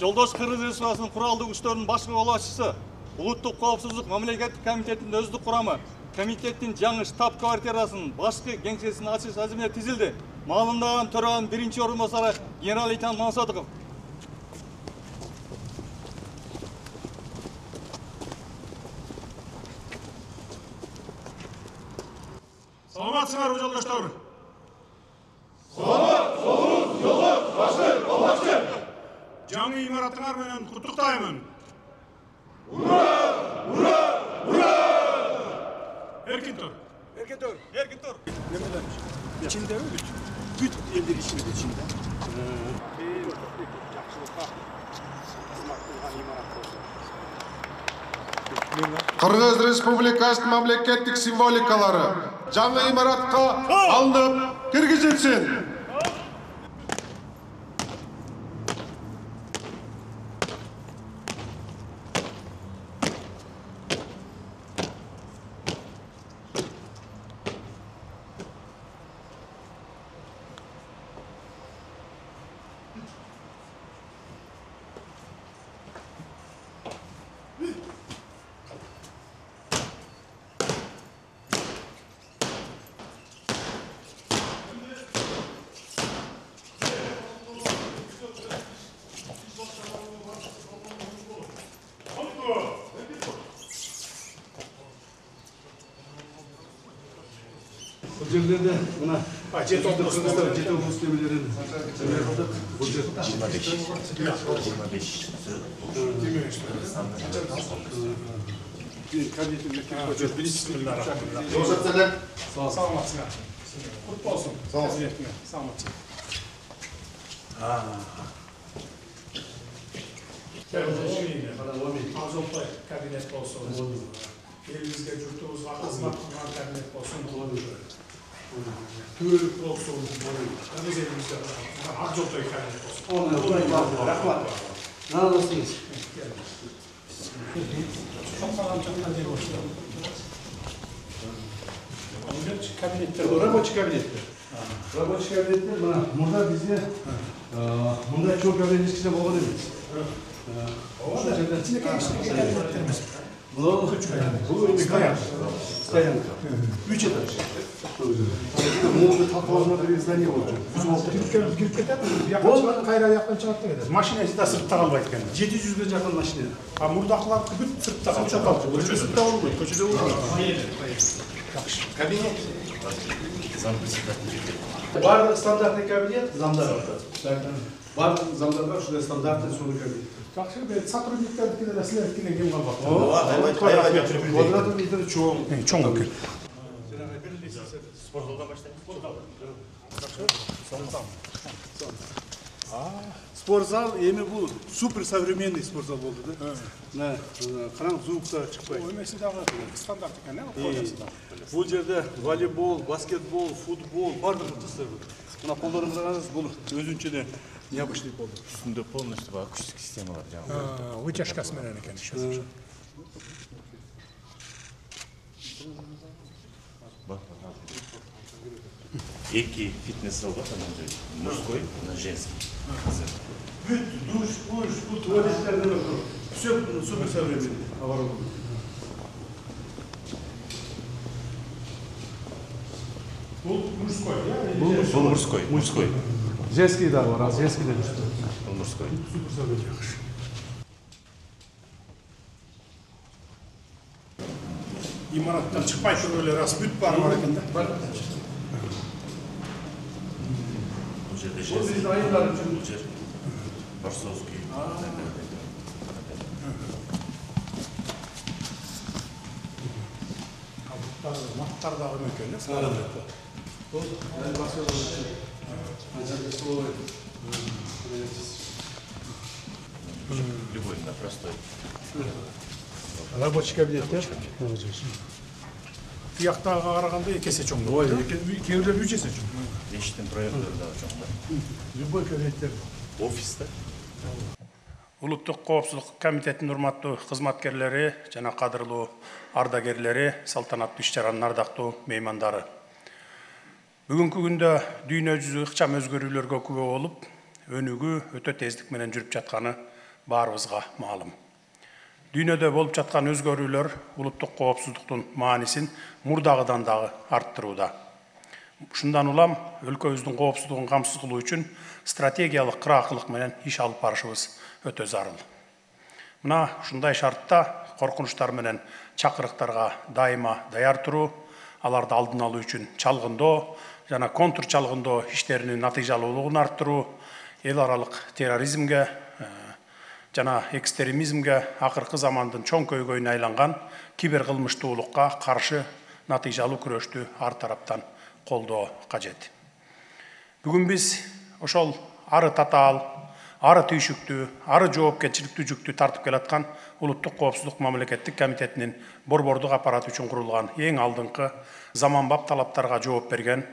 Жолдош Кыргыз Республикасынын куралдуу күчтөрүнүн башкы колбасчысы, Улуттук коопсуздук мамлекеттик комитетинин өздүк курамы, комитеттин жаңы штаб-квартирасынын башкы кеңсесин ачыш азимине тизилди. Маалымдаган төраганын биринчи орун басары генерал-лейтенант Мансатыков. Саламатсыңарбы жолдоштор? Саламат, солуңуз, жолдош, башкы, колбасчы. Жаңы имараттыңар менен куттуктаймын. Ура! Ура! Ура! Эркин тур. Эркин тур, эркин тур. İçinde mi? Büt elleri içinde. Кыргыз Республикасынын мамлекеттик символикалары жаңы имаратка алынып киргизилсин. Bu yerlerde buna jet olmuş demelerin bu jet 25. Саламатсыңар. Кут болсун. Саламатсың. Азопай кабинет болсун. Elimizde jurtubuzga xizmat qilgan kabinet bolsun. Töölük bolsun. Biz elimizde Azopay kabinet bolsun. Rahmat. Nasılsınız? Çok sağlam çaktan diye boşta. Kabinetler. Rабочий kabinetler. Rабочий kabinetler bana. Burada bize bunda çok haberiniz kişi baba demek. İçinde kabinetlerimiz. Bu стоянка. 3 этаж. Может, такого bir здание olacak. Girip кетет, yakın kayra yakın çıkarttı eder. Maşinesi de sırtta kalmayı ekan. 700'e yakın maşine. Ha murdaklar bütün sırtta kaldı. Köşede sırtta olmuyor, köşede olmuyor. Kabinet. Var standartlı kabinet, zamlar var. Var zamlar var, şurada standartlı sonu kabinet. Жақсы, сотрудниктардыкine de sizlerkine кем қалбақ. Kvadratın metri çoğun. Çoğun ekan. Спортзалдан баштайбыз. Спортзал эми бул супер современный спортзал болду да. Караң звукта чыкпайт. Өмесі дағы стандарт екен, қойдасы да. Бул жерде волейбол, баскетбол, футбол бардыгы тыстыр. Мына колдорун караңыз, бул өзүнчө необычный болду. Üstünde полностью акустик системалар жаңы. Вытяжкасы менен екен. Эки фитнес-зал бар, мужской, женский. Бүт, душ, бул туалеттерде бар. Все супер современный. Бұл мужской, Был мужской, мужской. Женский да бар, женский де düştü. Был мужской. Супер современный. имараттан шықпай тұрып өле рас бүт бар екен да. Бұл жерде женский, бұл жер Борсовский. Мақтардағы мекен да. Любой, на простой. Рабочий кабинеттер. Тияқтағы қарағанда екесе чоң. Ой, кейбіреулер 3 есе чоң. Бештен проекттер да чоң. Любой кабинеттер. Офис да? Улуттук коопсуздук комитетинин урматтуу кызматкерлери жана кадырлуу ардагерлери, салтанаттуу иш-чаранын ардактуу меймандары. Бүгүнкү күндө дүйнө жүзү ыкчам өзгөрүүлөргө күбө болуп, өнүгүү өтө тездик менен жүрүп жатканы баарыбызга маалым. Дүйнөдө болуп жаткан өзгөрүүлөр улуттук коопсуздуктун маанисин мурдагыдан дагы арттырууда. Ушундан улам өлкөбүздүн коопсуздугун камсыз кылуу үчүн стратегиялык кыраакчылык менен иш алып барышыбыз өтө зарыл. Мына ушундай шартта коркунучтар менен чакырыктарга дайыма даяр туруу, аларды алдын алуу үчүн чалгындоо жана контур чалгындоо иштеринин натыйжалуулугун арттыруу, эл аралык терроризмге жана экстремизмге акыркы замандын чоң көйгөйүнө айланган киберкылмыштуулукка каршы натыйжалуу күрөштү ар тараптан колдоо кажет. Бүгүн биз ошол ары татаал, ары түйшүктүү, ары жоопкерчиликтүү жүктү тартып келаткан Улуттук коопсуздук мамлекеттик комитетинин борбордук аппараты үчүн курулган эң алдыңкы заманбап талаптарга жооп берген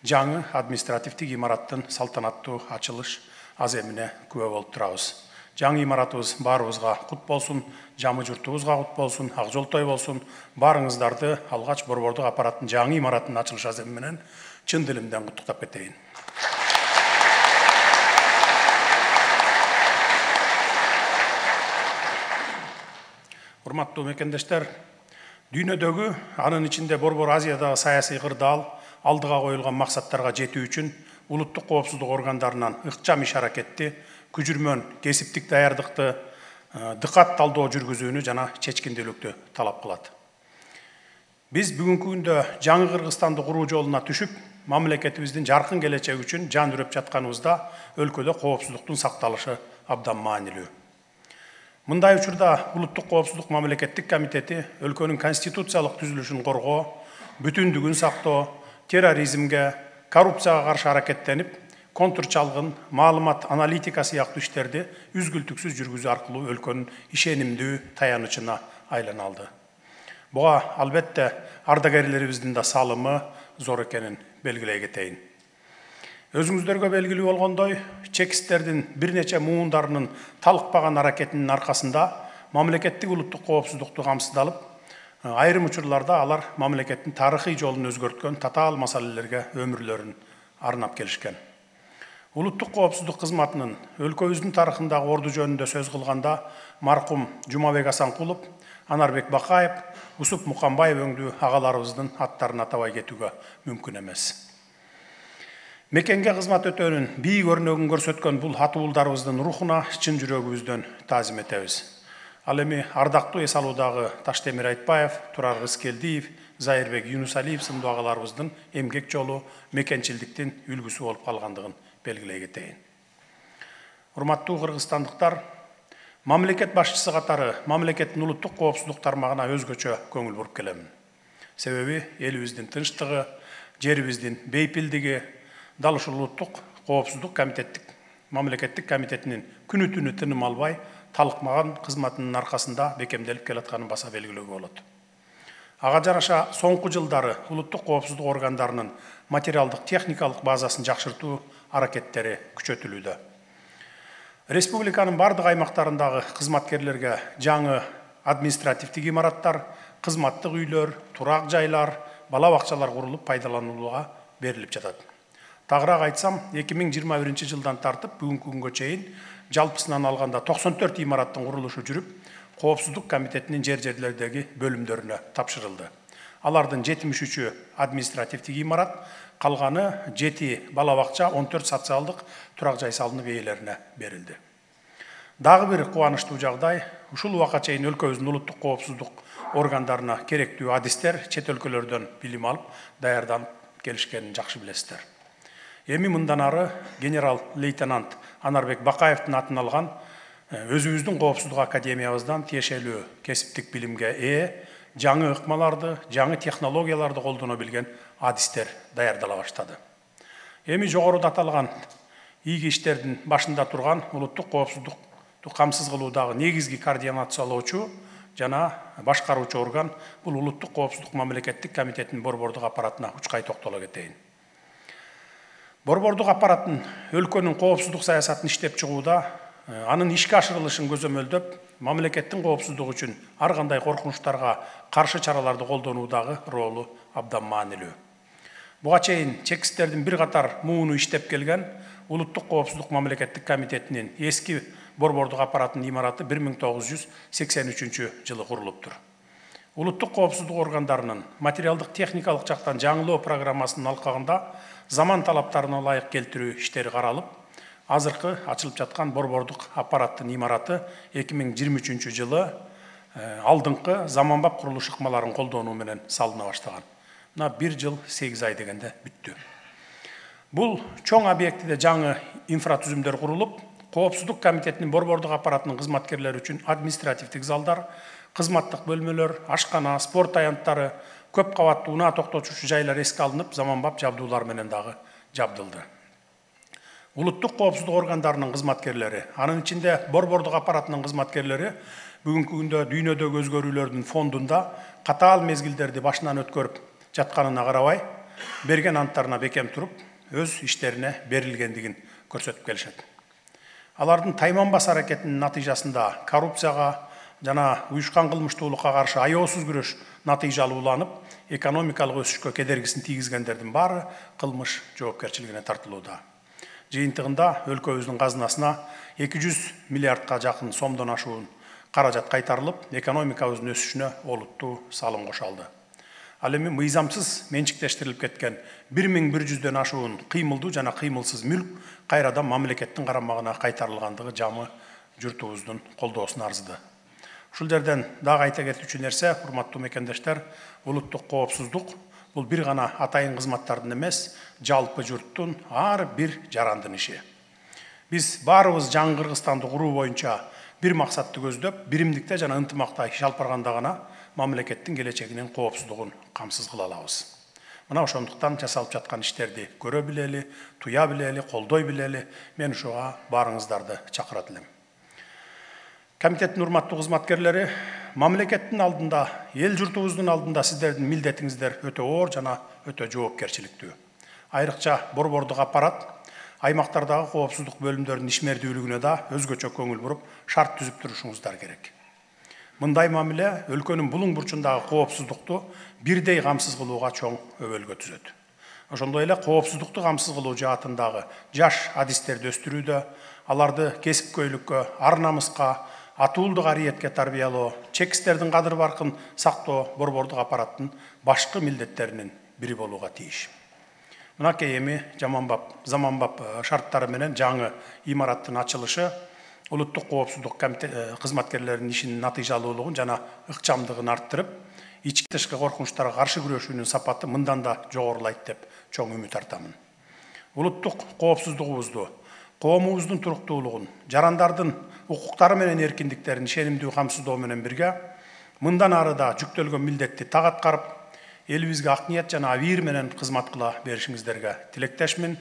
жаңы административдик имараттын салтанаттуу ачылыш аземине күбө болуп турабыз. Жаңы имаратыбыз баарыбызга кут болсун, жамы журтубузга кут болсун, ак жолтой болсун. Баарыңыздарды алгач борбордук аппараттын жаңы имараттын ачылыш аземи менен чын дилимден куттуктап кетейин. Урматтуу мекендештер, дүйнөдөгү, анын ичинде Борбор Азиядагы саясий кырдаал алдыга коюлган максаттарга жетүү үчүн улуттук коопсуздук органдарынан ыкчам иш аракетти, күжүрмөн кесиптик даярдыкты, дыкат талдоо жүргүзүүнү жана чечкиндүүлүктү талап кылат. Биз бүгүнкү күндө жаңы Кыргызстанды куруу жолуна түшүп, мамлекетибиздин жаркын келечеги үчүн жан үрөп жатканыбызда өлкөдө коопсуздуктун сакталышы абдан маанилүү. Мындай учурда Улуттук коопсуздук мамлекеттик комитети өлкөнүн конституциялык түзүлүшүн коргоо, бүтүндүгүн сактоо, терроризмге, коррупцияга каршы аракеттенип, контур чалгын, маалымат аналитика сыяктуу иштерди үзгүлтүксүз жүргүзүү аркылуу өлкөнүн ишенимдүү таянычына айлана алды. Буга албетте ардагерлерибиздин да салымы зор экенин белгилей кетейин. Өзүңүздөргө белгилүү болгондой, чекисттердин бир нече муундарынын талыкпаган аракетинин аркасында мамлекеттик улуттук коопсуздукту камсыздалып, айрым учурларда алар мамлекеттин тарыхый жолун өзгөрткөн татаал маселелерге өмүрлөрүн арнап келишкен. Улуттук коопсуздук кызматынын өлкөбүздүн тарыхындагы орду жөнүндө сөз кылганда маркум Жумабек Асанкулов, Анарбек Бакаев, Усуп Мукамбаев өңдүү агаларыбыздын аттарын атабай кетүүгө мүмкүн эмес. Мекенге кызмат өтөөнүн бийик өрнөгүн көрсөткөн бул атуулдарыбыздын рухуна чын жүрөгүбүздөн таазим этебиз. Ал эми ардактуу эс алуудагы Таштемир Айтбаев, Турар Рыскелдиев, Зайырбек Юнусалиев сындуу агаларыбыздын эмгек жолу мекенчилдиктин үлгүсү болуп калгандыгын белгилей кетейин. Урматтуу кыргызстандыктар, мамлекет башчысы катары мамлекеттин улуттук коопсуздук тармагына өзгөчө көңүл буруп келемин. Себеби элибиздин тынчтыгы, жерибиздин бейпилдиги дал ушул улуттук коопсуздук мамлекеттик комитетинин күнү түнү тыным албай талыкмаган кызматынын аркасында бекемделип келатканын баса белгилөөгө болот. Ага жараша соңку жылдары улуттук коопсуздук органдарынын материалдык техникалык базасын жакшыртуу аракеттери күчөтүлүүдө. Республиканын бардык аймактарындагы кызматкерлерге жаңы административдик имараттар, кызматтык үйлөр, турак жайлар, бала бакчалар курулуп пайдаланууга берилип жатат. Тагыраак айтсам, 2021 жылдан тартып бүгүнкү күнгө чейин жалпысынан алганда 94 имараттын курулушу жүрүп, коопсуздук комитетинин жерлердеги бөлүмдөрүнө тапшырылды. Алардын 73-ü административдик имарат, калганы 7 бала бакча, 14 социалдык турак жай салынып ээлерине берилди. Дагы бир кубанычтуу жагдай, ушул убакка чейин өлкөбүздүн улуттук коопсуздук органдарына керектүү адистер чет өлкөлөрдөн билим алып, даярданып келишкенин жакшы билесиздер. Эми мындан ары генерал-лейтенант Анарбек Бакаевдин атын алган өзүбүздүн коопсуздук академиябыздан тиешелүү кесиптик билимге жаңы ыкмаларды, жаңы технологияларды колдоно билген адистер даярдала баштады. Эми жогоруда аталган ийги иштердин башында турган улуттук коопсуздукту камсыз кылуудагы негизги координациялоочу жана башкаруучу орган бул улуттук коопсуздук мамлекеттик комитетинин борбордук аппаратына учкай токтоло кетейин. Борбордук аппараттын өлкөнүн коопсуздук саясатын иштеп чыгууда анын ишке ашырылышын көзөмөлдөп, мамлекеттин коопсуздугу үчүн ар кандай коркунучтарга каршы чараларды колдонуудагы ролу абдан маанилүү. Буга чейин чекистердин бир катар мууну иштеп келген Улуттук коопсуздук мамлекеттик комитетинин эски борбордук аппаратынын имараты 1983 жылы курулуптур. Улуттук коопсуздук органдарынын материалдык техникалык жактан жаңылоо программасынын алкагында заман талаптарына ылайык келтирүү иштери каралып, азыркы ачылып жаткан борбордук аппараттын имараты 2023 жылы алдыңкы заманбап курулуш ыкмаларын колдонуу менен салына баштаган. Мына 1 жыл 8 ай дегенде бүттү. Бул чоң объектиде жаңы инфратүзүмдөр курулуп, коопсуздук комитетинин борбордук аппаратынын кызматкерлери үчүн административдик залдар, кызматтык бөлмөлөр, ашкана, спорт аянттары, көп кабаттуу унаа токтотуучу жайлар эске алынып, заманбап жабдуулар менен дагы жабдылды. Улуттук коопсуздук органдарынын кызматкерлери, анын ичинде борбордук аппаратынын кызматкерлери бүгүнкү күндө дүйнөдөгү өзгөрүүлөрдүн фондунда катаал мезгилдерди башынан өткөрүп жатканына карабай, берген анттарына бекем туруп, өз иштерине берилгендигин көрсөтүп келишет. Алардын тайманбас аракетинин натыйжасында коррупцияга жана уюшкан кылмыштуулукка каршы аеосуз күрөш натыйжалууланып, экономикалык өсүшкө кедергисин тийгизгендердин баары кылмыш жоопкерчилигине тартылууда. Жыйынтыгында өлкөбүздүн казынасына 200 миллиардка жакын сомдон ашуун каражат кайтарылып, экономикабыздын өсүшүнө олуттуу салым кошалды. Ал эми мыйзамсыз менчиктештирилип кеткен 1100дөн ашуун кыймылдуу жана кыймылсыз мүлк кайрадан мамлекеттин карамагына кайтарылгандыгы жамы журтубуздун колдоосуна арзыды. Ушул жерден дагы айта кетүүчү нерсе, урматтуу мекендештер, улуттук коопсуздук бул бир гана атайын кызматтардын эмес, жалпы журттун ар бир жарандын иши. Биз баарыбыз жаңы Кыргызстанды куруу боюнча бир максатты көздөп, биримдикте жана ынтымакта иш алып барганда гана мамлекеттин келечегинин коопсуздугун камсыз кыла алабыз. Мына ошондуктан жасалып жаткан иштерди көрө билели, туя билели, колдой билели, мен ушуга баарыңыздарды чакырат элем. Комитеттин урматтуу кызматкерлери, мамлекеттин алдында, эл журтубуздун алдында сиздердин милдетиңиздер өтө оор жана өтө жоопкерчиликтүү. Айрыкча борбордук аппарат аймактардагы коопсуздук бөлүмдөрүнүн ишмердүүлүгүнө да өзгөчө көңүл буруп, шарт түзүп турушуңуздар керек. Мындай мамиле өлкөнүн булуң бурчундагы коопсуздукту бирдей камсыз кылууга чоң өбөлгө түзөт. Ошондой эле коопсуздукту камсыз кылуу жаатындагы жаш адистерди өстүрүүдө, аларды кесипкөйлүккө, ар намыска, атуулдук ариетке тарбиялоо, чекистердин кадыр баркын сактоо борбордук аппараттын башкы милдеттеринин бири болууга тийиш. Мынакей эми заманбап шарттары менен жаңы имараттын ачылышы улуттук коопсуздук кызматкерлеринин ишинин натыйжалуулугун жана ыкчамдыгын арттырып, ички тышкы коркунучтарга каршы күрөшүүнүн сапаты мындан да жогорулайт деп чоң үмүт артамын. Улуттук коопсуздугубузду, коомубуздун туруктуулугун, жарандардын укуктары менен эркиндиктерин ишенимдүү камсыздоо менен бирге, мындан ары да жүктөлгөн милдетти так аткарып, элибизге ак ниет жана абийир менен кызмат кыла беришиңиздерге тилектешмин.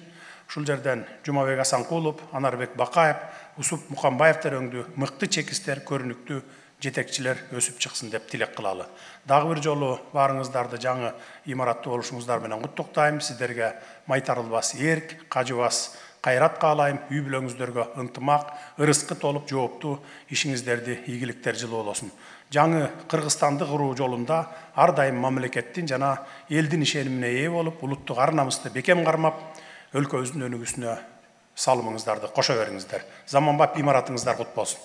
Ушул жерден Жумабек Асанкулов, Анарбек Бакаев, Усуп Мукамбаевтер өңдүү мыкты чекистер, көрүнүктүү жетекчилер өсүп чыксын деп тилек кылалы. Дагы бир жолу баарыңыздарды жаңы имаратты болушуңуздар менен куттуктайм. Сиздерге майтарылбас эрк, кажыбас кайрат каалайм. Үй бүлөңүздөргө ынтымак, ырыскы толуп жооптуу ишиңиздерди ийгиликтер жылуу болосун. Жаңы Кыргызстанды куруу жолунда ар дайым мамлекеттин жана элдин ишенимине ээ болуп, улуттук ар намысты бекем кармап, өлкөбүздүн өнүгүүсүнө салымыңыздарды кошо бериңиздер. Заманбап имаратыңыздар кут болсун.